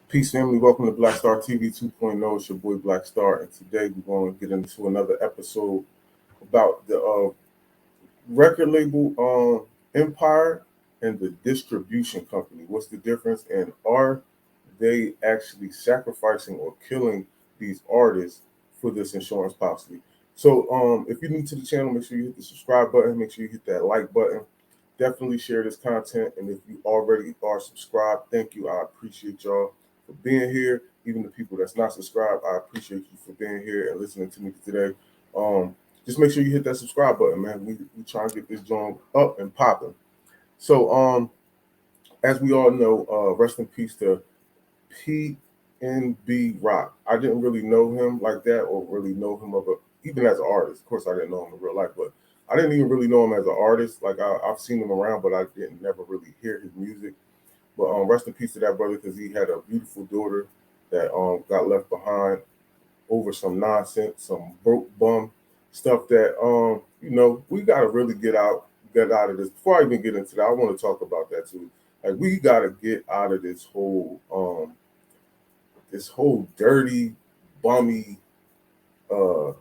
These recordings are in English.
Peace, family. Welcome to Black Star TV 2.0. It's your boy Black Star, and today we're going to get into another episode about the record label empire and the distribution company. What's the difference, and are they actually sacrificing or killing these artists for this insurance policy? So, if you're new to the channel, make sure you hit the subscribe button. Make sure you hit that like button. Definitely share this content, and if you already are subscribed, thank you. I appreciate y'all for being here. Even the people that's not subscribed, I appreciate you for being here and listening to me today. Um, just make sure you hit that subscribe button, man. We try and get this joint up and popping. So, as we all know, rest in peace to PMB Rock. I didn't really know him like that, or really know him even as an artist. Of course, I didn't know him in real life, but I didn't even really know him as an artist. Like I've seen him around, but I didn't never really hear his music. But rest in peace to that brother, because he had a beautiful daughter that got left behind over some nonsense, some broke bum stuff that we gotta really get out of this. Before I even get into that, I want to talk about that too. Like we gotta get out of this whole dirty, bummy, uh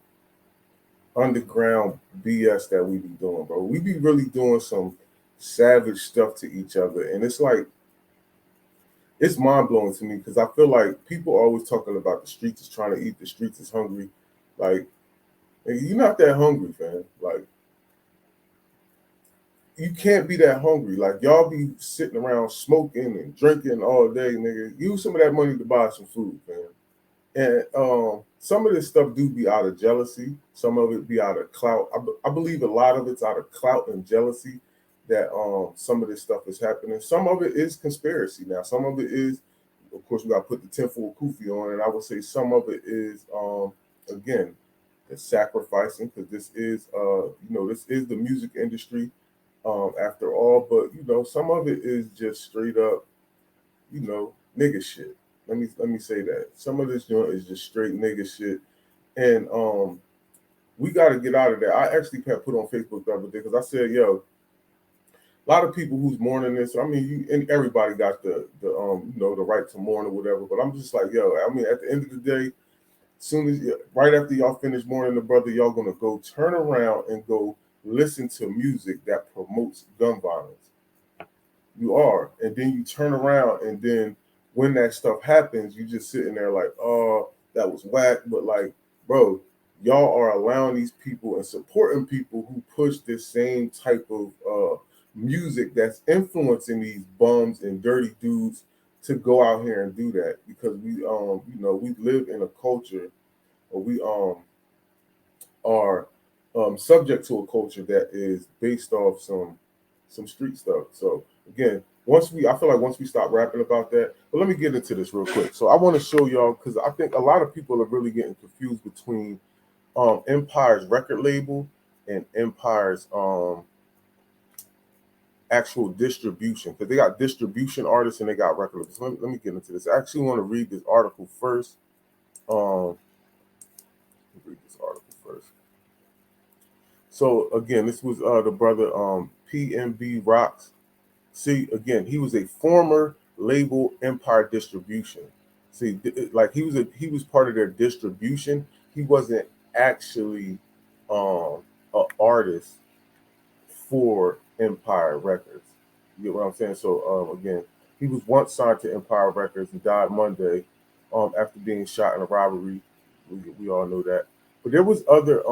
underground BS that we be doing, bro. We be really doing some savage stuff to each other, and it's like it's mind blowing to me because I feel like people are always talking about the streets is trying to eat, the streets is hungry. Like, nigga, you're not that hungry, fam. Like, you can't be that hungry. Like, y'all be sitting around smoking and drinking all day, nigga. Use some of that money to buy some food, fam. And some of this stuff do be out of jealousy. Some of it be out of clout. I believe a lot of it's out of clout and jealousy that some of this stuff is happening. Some of it is conspiracy. Now, some of it is, of course, we got to put the tinfoil kufi on, and I would say some of it is, again, the sacrificing, because this is, this is the music industry, after all. But some of it is just straight up, nigga shit. Let me say that. Some of this joint is just straight nigga shit. And we gotta get out of there. I actually put on Facebook the other day because I said, yo, a lot of people who's mourning this. I mean, and everybody got the right to mourn or whatever. But I'm just like, yo, I mean, at the end of the day, soon as right after y'all finish mourning the brother, y'all gonna go turn around and go listen to music that promotes gun violence. You are, and then you turn around, and then when that stuff happens, you just sitting there like, oh, that was whack. But like, bro, y'all are allowing these people and supporting people who push this same type of music that's influencing these bums and dirty dudes to go out here and do that, because we live in a culture, or we are subject to a culture that is based off some street stuff. So again, I feel like once we stop rapping about that, but let me get into this real quick. So I want to show y'all, because I think a lot of people are really getting confused between Empire's record label and Empire's actual distribution, because they got distribution artists and they got record labels. Let me get into this. I actually want to read this article first. Read this article first. So again, this was the brother PMB Rocks. See, again, he was a former label Empire Distribution. See, like he was part of their distribution. He wasn't actually an artist for Empire Records. You get what I'm saying? So again, he was once signed to Empire Records and died Monday after being shot in a robbery. We all know that. But there was other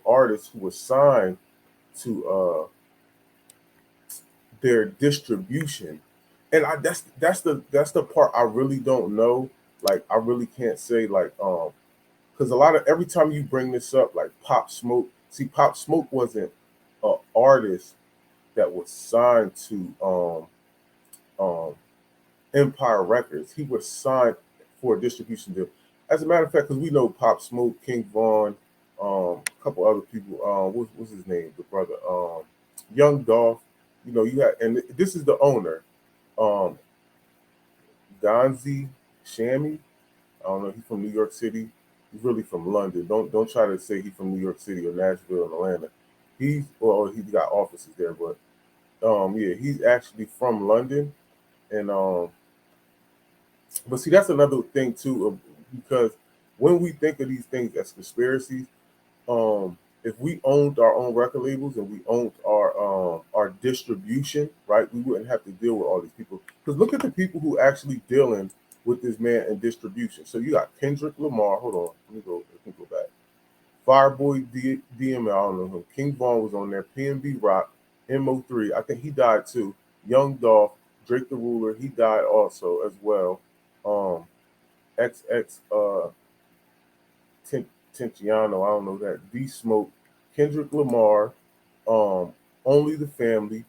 artists who were signed to their distribution, and that's the part I really don't know. Like I really can't say, like because a lot of every time you bring this up, like Pop Smoke. See, Pop Smoke wasn't an artist that was signed to Empire Records. He was signed for a distribution deal. As a matter of fact, because we know Pop Smoke, King Von, a couple other people. What's his name? The brother, Young Dolph. You had, and this is the owner, um, Gonzi Shammy. I don't know. He's from New York City. He's really from London. Don't try to say he's from New York City or Nashville and Atlanta. He's got offices there, but yeah, he's actually from London, and But see, that's another thing too, because when we think of these things as conspiracies, if we owned our own record labels and we owned our distribution, right, we wouldn't have to deal with all these people. Because look at the people who actually dealing with this man in distribution. So you got Kendrick Lamar. Hold on, let me go back. Fireboy DML, I don't know him. King Vaughn was on there. PMB Rock, MO3. I think he died too. Young Dolph, Drake the Ruler, he died also as well. Um, XX Tentiano, I don't know that. D Smoke, Kendrick Lamar, um, Only the Family,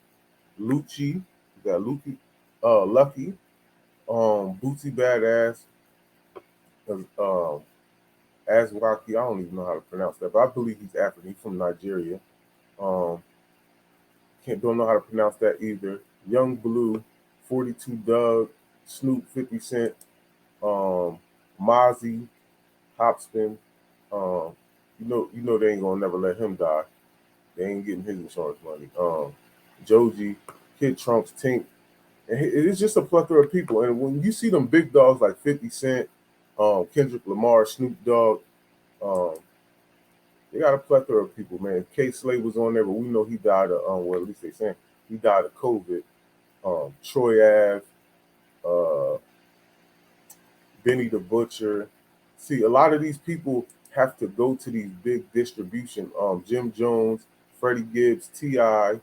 Lucci, Lucky, Bootsy Badass, um, Aswaki, I don't even know how to pronounce that, but I believe he's African. He's from Nigeria. Um, don't know how to pronounce that either. Young Blue, 42 Doug, Snoop, 50 Cent, Mozzie, Hopspin. Um, you know they ain't gonna never let him die. They ain't getting his insurance money. Joji, Kid Trunks, Tink. And it's just a plethora of people. And when you see them big dogs like 50 Cent, Kendrick Lamar, Snoop Dogg, um, they got a plethora of people, man. K Slay was on there, but we know he died of, well, at least they saying he died of COVID. Troy Ave, uh, Benny the Butcher. See, a lot of these people have to go to these big distribution. Jim Jones, Freddie Gibbs, T.I.,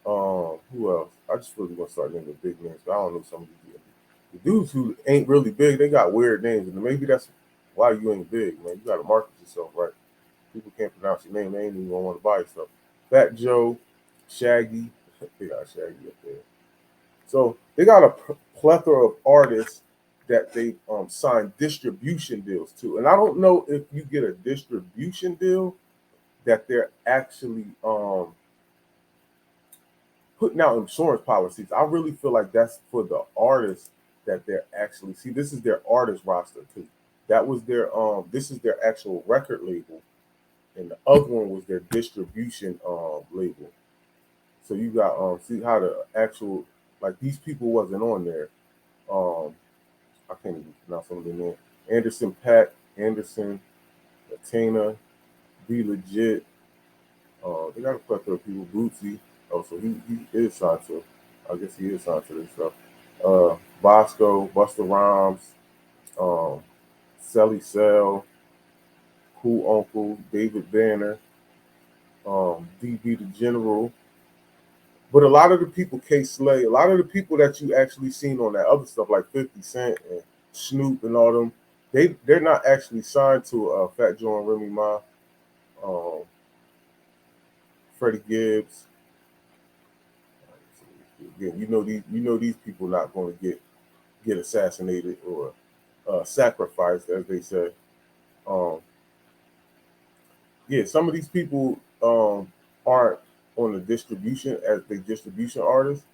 who else? I just really want to start naming big names. I don't know some of these the dudes who ain't really big. They got weird names, and maybe that's why you ain't big, man. You got to market yourself right. People can't pronounce your name. They ain't even gonna want to buy your stuff. Fat Joe, Shaggy, they got Shaggy up there. So they got a plethora of artists that they sign distribution deals to, and I don't know if you get a distribution deal that they're actually putting out insurance policies. I really feel like that's for the artists that they're actually see. This is their artist roster too. That was their This is their actual record label, and the other one was their distribution label. So you got see how the actual like these people wasn't on there. Um, I can't even pronounce some of their names. Anderson Pack, Anderson, Latana, Be Legit. They got a plethora of people. Bootsy. Oh, so he is signed to. I guess he is signed to this stuff. Bosco, Busta Rhymes, um, Sally Cell, Cool Uncle, David Banner, DB the General. But a lot of the people, K Slay, a lot of the people that you actually seen on that other stuff like 50 Cent and Snoop and all them, they're not actually signed to Fat Joe and Remy Ma, um, Freddie Gibbs. Again, you know these people not going to get assassinated or sacrificed, as they say. Um, yeah, some of these people aren't on the distribution as the distribution artists,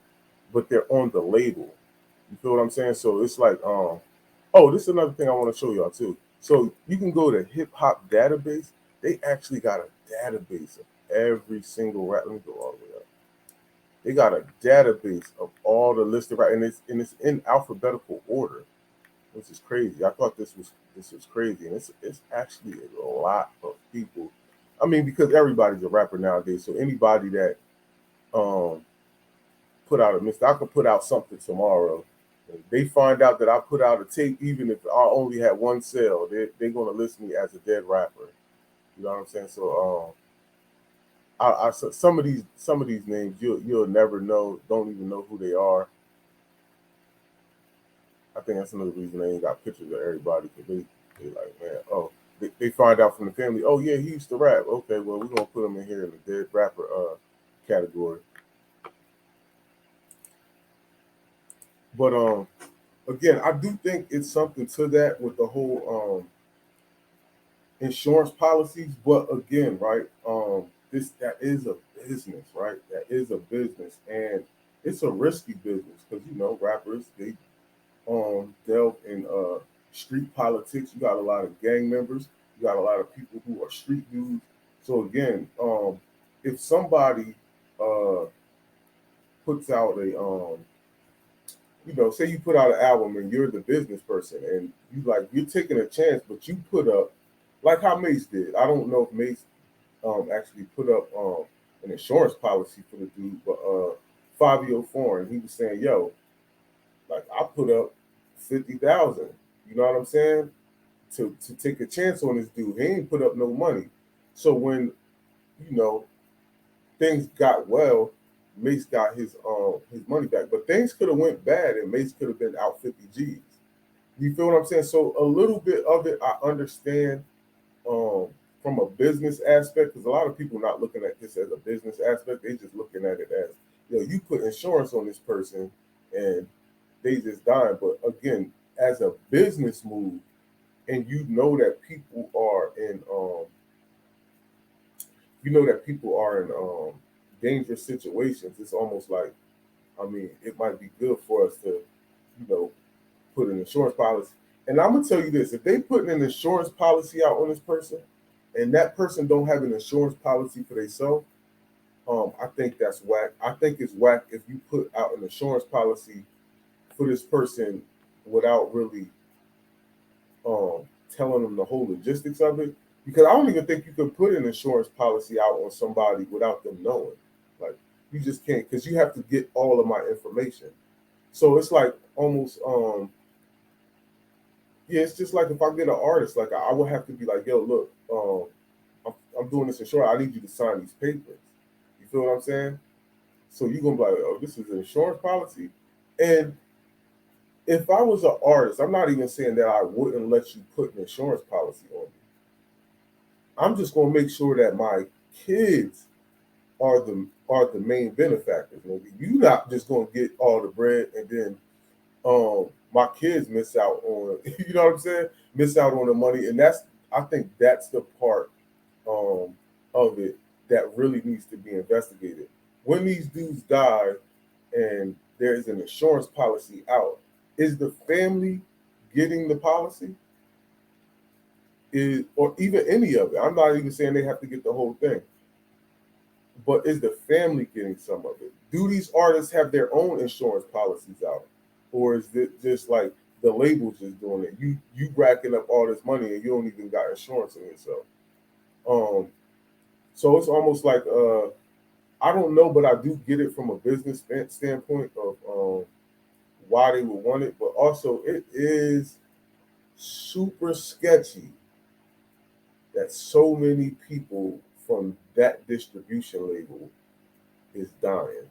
but they're on the label. You feel what I'm saying? So it's like, oh, this is another thing I want to show y'all too. So you can go to Hip Hop Database. They actually got a database of every single rap. Let me go all the way up. They got a database of all the listed rap, and it's in alphabetical order, which is crazy. I thought this was crazy, and it's actually a lot of people. I mean, because everybody's a rapper nowadays, so anybody that um put out a mix, I could put out something tomorrow. If they find out that I put out a tape, even if I only had one sale, they're gonna list me as a dead rapper. You know what I'm saying? So so some of these names you'll never know, don't even know who they are. I think that's another reason they ain't got pictures of everybody because they like, man, oh, they find out from the family, oh yeah, he used to rap. Okay, well we're gonna put him in here in the dead rapper category. But again, I do think it's something to that with the whole insurance policies. But again, right, this that is a business, right? That is a business, and it's a risky business because rappers they delve in street politics. You got a lot of gang members. You got a lot of people who are street dudes. So again, if somebody uh, puts out a say you put out an album and you're the business person and you're taking a chance, but you put up like how Mace did. I don't know if Mace actually put up an insurance policy for the dude, but Fabio Foreign, he was saying, yo, like I put up 50,000. You know what I'm saying? To take a chance on this dude. He ain't put up no money. So when you know things got well, Mace got his money back. But things could have went bad and Mace could have been out 50 G's. You feel what I'm saying? So a little bit of it I understand um from a business aspect, because a lot of people not looking at this as a business aspect, they just looking at it as, you put insurance on this person and they just dying. But again, as a business move, and that people are in dangerous situations, it's almost like, I mean, it might be good for us to, put an insurance policy. And I'm gonna tell you this: if they put an insurance policy out on this person, and that person don't have an insurance policy for themselves, I think that's whack. I think it's whack if you put out an insurance policy for this person without really um, telling them the whole logistics of it. Because I don't even think you can put an insurance policy out on somebody without them knowing. Like you just can't, because you have to get all of my information. So it's like almost yeah, it's just like if I get an artist, like I would have to be like, yo, look, I'm doing this insurance. I need you to sign these papers. You feel what I'm saying? So you're gonna be like, oh, this is an insurance policy. And if I was an artist, I'm not even saying that I wouldn't let you put an insurance policy on me. I'm just gonna make sure that my kids are the main benefactors. Maybe you not just gonna get all the bread and then my kids miss out on you know what I'm saying? Miss out on the money. And I think that's the part um of it that really needs to be investigated. When these dudes die and there's an insurance policy out, is the family getting the policy? Is or even any of it? I'm not even saying they have to get the whole thing, but is the family getting some of it? Do these artists have their own insurance policies out, or is it just like the labels just doing it? You racking up all this money and you don't even got insurance on yourself. Um, so it's almost like I don't know, but I do get it from a business standpoint of why they would want it, but also it is super sketchy that so many people from that distribution label is dying.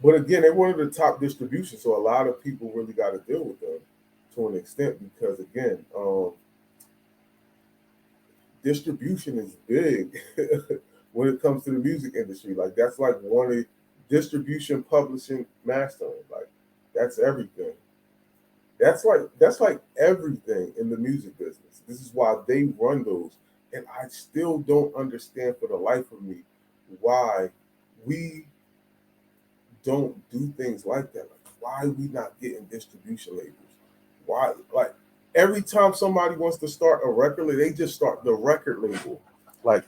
But again, they're one of the top distributions, so a lot of people really got to deal with them to an extent because again, distribution is big when it comes to the music industry. Like that's like one of distribution, publishing, mastering. Like that's everything. That's like everything in the music business. This is why they run those, and I still don't understand for the life of me why we don't do things like that. Like why we not getting distribution labels? Why like every time somebody wants to start a record label, they just start the record label. Like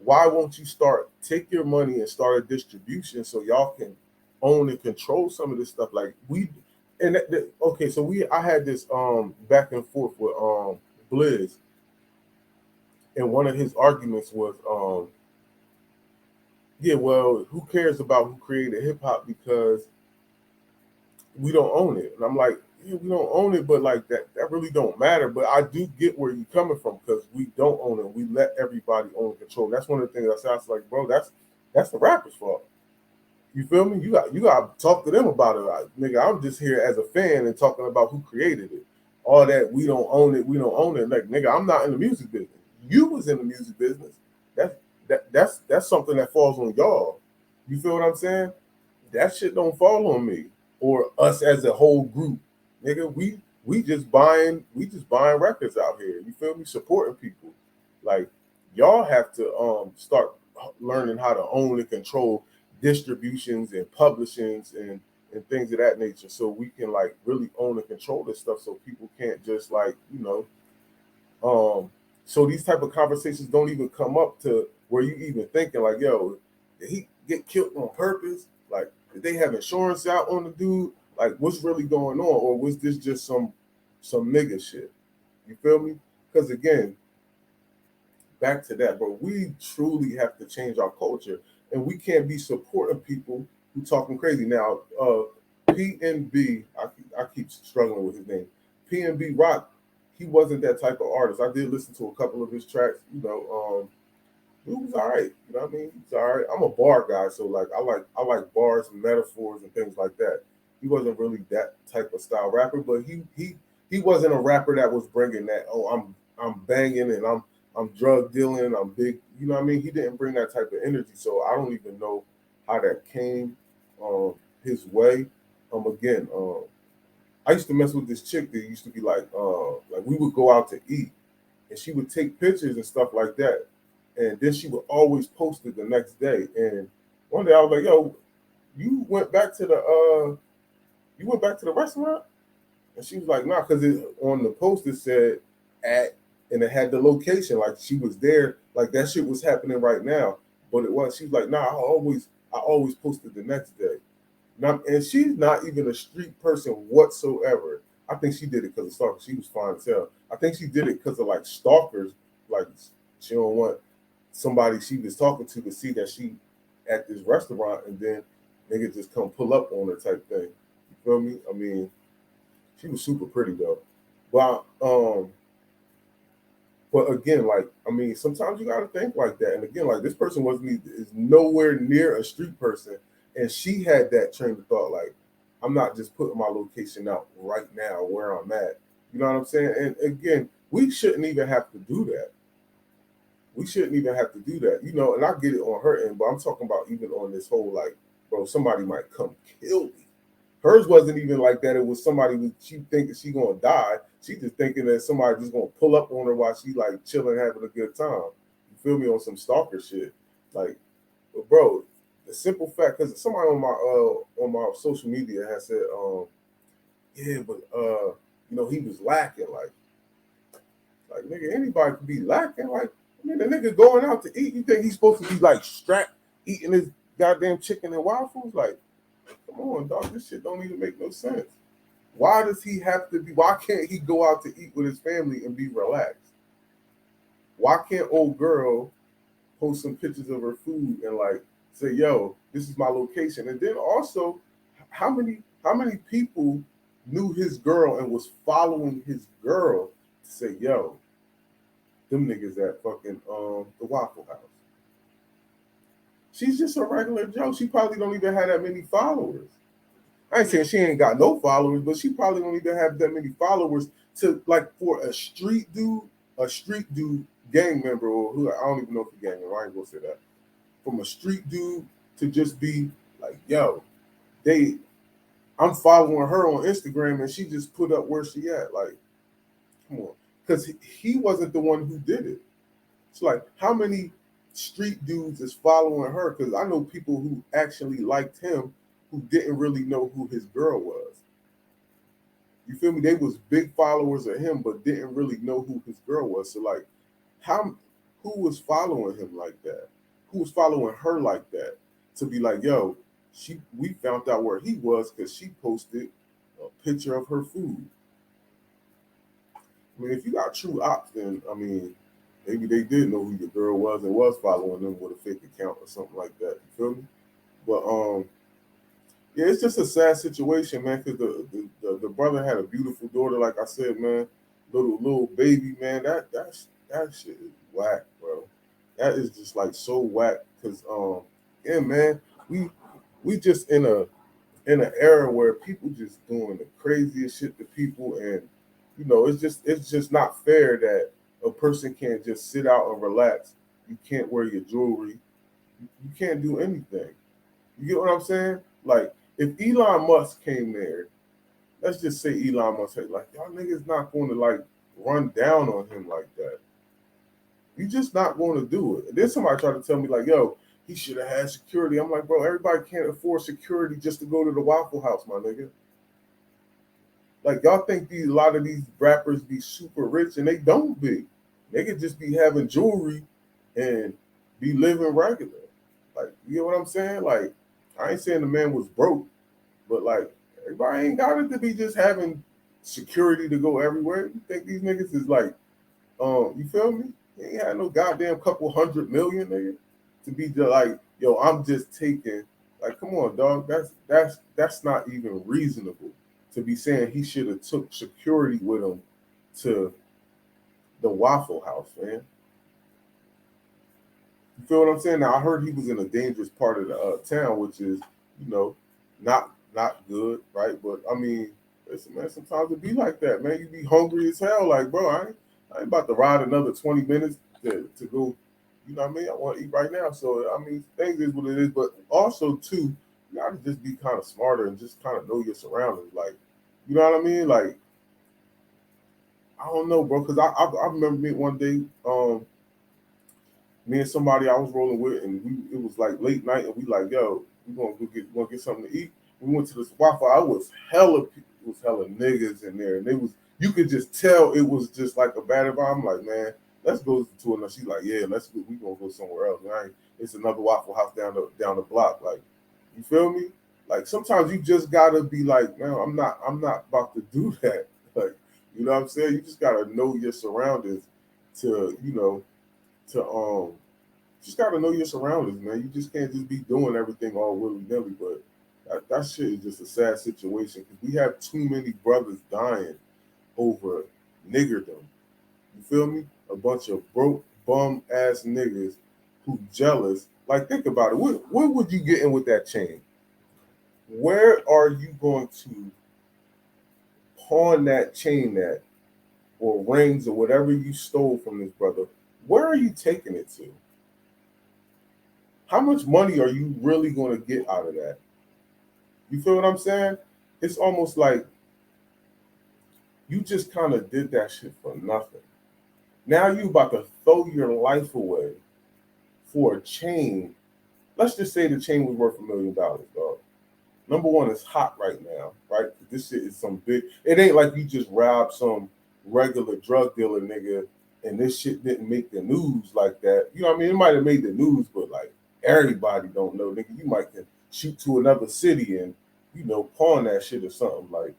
why won't you take your money and start a distribution so y'all can own and control some of this stuff? Like we and okay, so I had this back and forth with Blizz, and one of his arguments was yeah, well, who cares about who created hip hop because we don't own it? And I'm like, yeah, we don't own it, but like that really don't matter. But I do get where you're coming from because we don't own it. We let everybody own control. And that's one of the things I said. I was like, bro, that's the rapper's fault. You feel me? You got to talk to them about it. Like, nigga, I'm just here as a fan and talking about who created it. All that we don't own it, we don't own it. Like, nigga, I'm not in the music business. You was in the music business. That's something that falls on y'all. You feel what I'm saying? That shit don't fall on me or us as a whole group. Nigga, we just buying records out here. You feel me? Supporting people. Like y'all have to start learning how to own and control distributions and publishings and things of that nature so we can like really own and control this stuff so people can't just like so these type of conversations don't even come up to where you even thinking like, yo, did he get killed on purpose? Like, did they have insurance out on the dude? Like, what's really going on, or was this just some nigga shit? You feel me? Because again, back to that, bro. We truly have to change our culture, and we can't be supporting people who talking crazy. Now, PMB, I keep struggling with his name. PMB Rock, he wasn't that type of artist. I did listen to a couple of his tracks. He was all right. You know what I mean? He's all right. I'm a bar guy, so like I like bars and metaphors and things like that. He wasn't really that type of style rapper, but he wasn't a rapper that was bringing that. Oh, I'm banging and I'm drug dealing. I'm big. You know what I mean? He didn't bring that type of energy, so I don't even know how that came his way. Again, I used to mess with this chick that used to be like we would go out to eat, and she would take pictures and stuff like that, and then she would always post it the next day. And one day I was like, "Yo, you went back to the restaurant?" And she was like, "Nah," because on the post it said at, and it had the location, like she was there, like that shit was happening right now. But it was, she was like, "Nah, I always posted the next day." Now, and she's not even a street person whatsoever. I think she did it because of stalkers. She was fine as hell. I think she did it because of like stalkers. Like she don't want somebody she was talking to see that she at this restaurant, and then nigga just come pull up on her type thing. You feel me? I mean, she was super pretty though. But but again, like I mean, sometimes you gotta think like that. And again, like this person is nowhere near a street person, and she had that train of thought. Like, I'm not just putting my location out right now where I'm at. You know what I'm saying? And again, we shouldn't even have to do that. We shouldn't even have to do that. You know, and I get it on her end, but I'm talking about even on this whole like, bro, somebody might come kill me. Hers wasn't even like that. It was somebody who she thinking she gonna die. She just thinking that somebody just gonna pull up on her while she like chilling, having a good time. You feel me, on some stalker shit. Like, but bro, the simple fact, because somebody on my social media has said, yeah, but he was lacking. Like nigga, anybody could be lacking. Like, I mean, the nigga going out to eat. You think he's supposed to be like strapped eating his goddamn chicken and waffles? Like, come on, dog. This shit don't even make no sense. Why does he have to be? Why can't he go out to eat with his family and be relaxed? Why can't old girl post some pictures of her food and like say, "Yo, this is my location"? And then also, how many people knew his girl and was following his girl to say, "Yo, them niggas at fucking the Waffle House"? She's just a regular Joe. She probably don't even have that many followers. I ain't saying she ain't got no followers, but she probably don't even have that many followers to like for a street dude gang member, or who, I don't even know if he gang member. I ain't gonna say that. From a street dude to just be like, yo, they, I'm following her on Instagram and she just put up where she at. Like, come on, because he wasn't the one who did it. It's like how many street dudes is following her? Because I know people who actually liked him who didn't really know who his girl was. You feel me? They was big followers of him, but didn't really know who his girl was. So like, how who was following him like that? Who was following her like that? To be like, yo, we found out where he was because she posted a picture of her food. I mean, if you got true ops, then I mean, maybe they did know who your girl was and was following them with a fake account or something like that. You feel me? But yeah, it's just a sad situation, man. Because the brother had a beautiful daughter, like I said, man. Little baby, man. That shit is whack, bro. That is just like so whack. Because yeah, man, we just in an era where people just doing the craziest shit to people, and it's just not fair that a person can't just sit out and relax. You can't wear your jewelry. You can't do anything. You get what I'm saying? Like, if Elon Musk came there, let's just say Elon Musk said, like, y'all niggas not going to like run down on him like that. You just not going to do it. And then somebody tried to tell me, like, yo, he should have had security. I'm like, bro, everybody can't afford security just to go to the Waffle House, my nigga. Like, y'all think a lot of these rappers be super rich, and they don't be. They could just be having jewelry and be living regular. Like, you know what I'm saying? Like, I ain't saying the man was broke, but like, Everybody ain't got it to be just having security to go everywhere. You think these niggas is like, you feel me? He ain't had no goddamn couple 100 million, nigga, to be just like, yo, I'm just taking. Like, come on, dog. That's not even reasonable to be saying he should have took security with him to the Waffle House, man. You feel what I'm saying? Now I heard he was in a dangerous part of the town, which is, you know, not good, right? But I mean, listen, man, sometimes it be like that, man. You be hungry as hell, like, bro, I ain't about to ride another 20 minutes to go. You know what I mean? I want to eat right now. So I mean, things is what it is. But also too, you gotta just be kind of smarter and just kind of know your surroundings. Like, you know what I mean? Like, I don't know, bro, because I remember me one day, me and somebody I was rolling with, and it was like late night, and we like, yo, we gonna get something to eat. We went to this Waffle. I was hella people, it was hella niggas in there, and it was you could just tell it was just like a bad environment. I'm like, man, let's go to another. She's like, yeah, let's go. We gonna go somewhere else. Right? It's another Waffle House down the block. Like, you feel me? Like sometimes you just gotta be like, man, I'm not about to do that. Like, you know what I'm saying? You just gotta know your surroundings to, to just gotta know your surroundings, man. You just can't just be doing everything all willy nilly. But that shit is just a sad situation because we have too many brothers dying over niggerdom. You feel me? A bunch of broke bum ass niggas who jealous. Like, think about it. What would you get in with that chain? Where are you going to pawn that chain at, or rings, or whatever you stole from this brother? Where are you taking it to? How much money are you really going to get out of that? You feel what I'm saying? It's almost like you just kind of did that shit for nothing. Now you about to throw your life away for a chain. Let's just say the chain was worth $1 million, dog. Number one, it's hot right now, right? This shit is some big. It ain't like you just robbed some regular drug dealer nigga, and this shit didn't make the news like that. You know what I mean? It might have made the news, but like everybody don't know, nigga. You might can shoot to another city and pawn that shit or something like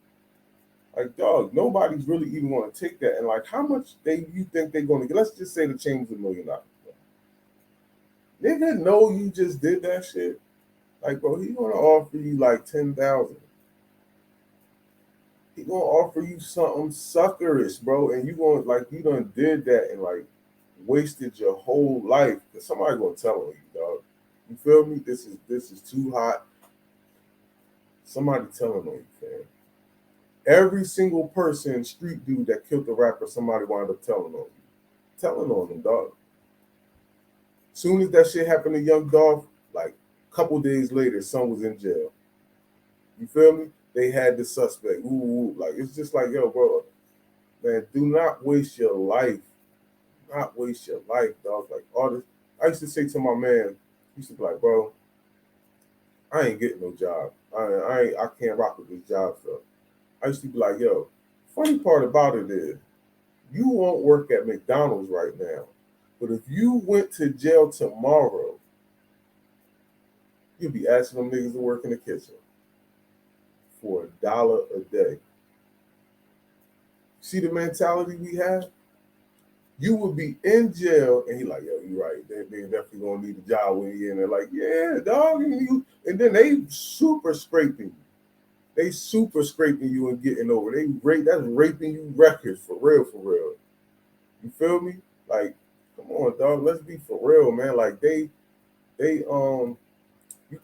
dog. Nobody's really even want to take that. And like, how much you think they're going to get? Let's just say the chain was $1 million. Nigga, know you just did that shit. Like, bro, he gonna offer you like 10,000. He gonna offer you something suckerish, bro, and you gonna like you done did that and like wasted your whole life. Cause somebody gonna tell on you, dog. You feel me? This is too hot. Somebody telling on you, fam. Every single person, street dude that killed the rapper, somebody wound up telling on you. Telling on him, dog. Soon as that shit happened to Young Dolph, like a couple days later, son was in jail. You feel me? They had the suspect. Ooh, like it's just like, yo, bro, man, do not waste your life. Not waste your life, dog. Like all this. I used to say to my man, he used to be like, bro, I ain't getting no job. I can't rock with this job stuff. I used to be like, yo, funny part about it is you won't work at McDonald's right now. But if you went to jail tomorrow, you'll be asking them niggas to work in the kitchen for $1 a day. See the mentality we have? You would be in jail, and he like, yo, you right. They definitely gonna need a job when you in there. Like, yeah, dog, and then they super scraping you. They super scraping you and getting over. That's raping you records for real, for real. You feel me? Like, come on, dog. Let's be for real, man. Like you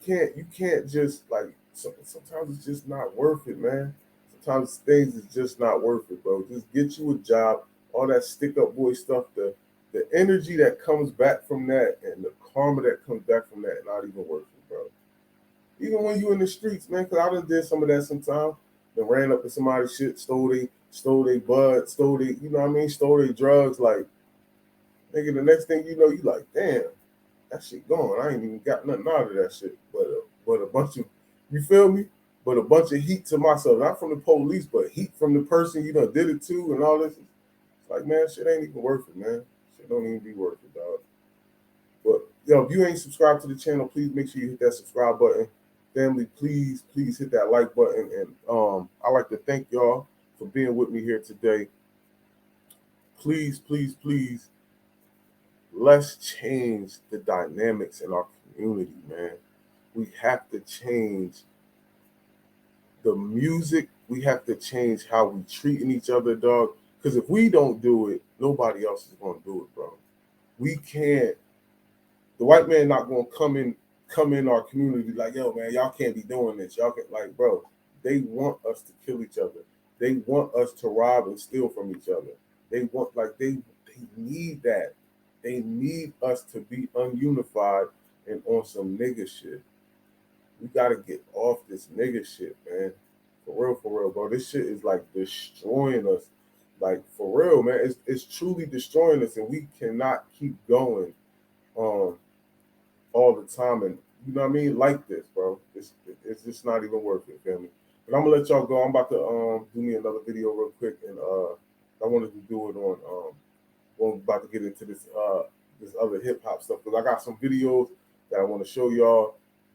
can't just like sometimes it's just not worth it, man. Sometimes things is just not worth it, bro. Just get you a job. All that stick up boy stuff, the energy that comes back from that and the karma that comes back from that, not even worth it, bro. Even when you in the streets, man, because I done did some of that sometimes. Then ran up to somebody's shit, stole they bud, you know what I mean, stole they drugs. Like, nigga, the next thing you know, you like, damn, that shit gone. I ain't even got nothing out of that shit. But a bunch of, you feel me? But a bunch of heat to myself, not from the police, but heat from the person you done did it to and all this. It's like, man, shit ain't even worth it, man. Shit don't even be worth it, dog. But yo, if you ain't subscribed to the channel, please make sure you hit that subscribe button. Family, please hit that like button. And I like to thank y'all for being with me here today. Please, let's change the dynamics in our community, man. We have to change the music. We have to change how we treating each other, dog. Because if we don't do it, nobody else is gonna do it, bro. We can't. The white man not gonna come in our community like, yo, man, y'all can't be doing this. Y'all can like, bro. They want us to kill each other. They want us to rob and steal from each other. They want like they need that. They need us to be ununified and on some nigga shit. We gotta get off this nigga shit, man. For real, bro. This shit is like destroying us. Like for real, man. It's truly destroying us, and we cannot keep going um all the time. And you know what I mean? Like this, bro. It's just not even worth it, family. But I'm gonna let y'all go. I'm about to do me another video real quick, and I wanted to do it on well, I'm about to get into this other hip hop stuff because I got some videos that I want to show y'all,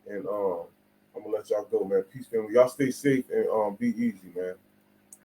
and I'm gonna let y'all go, man. Peace, family. Y'all stay safe and be easy, man.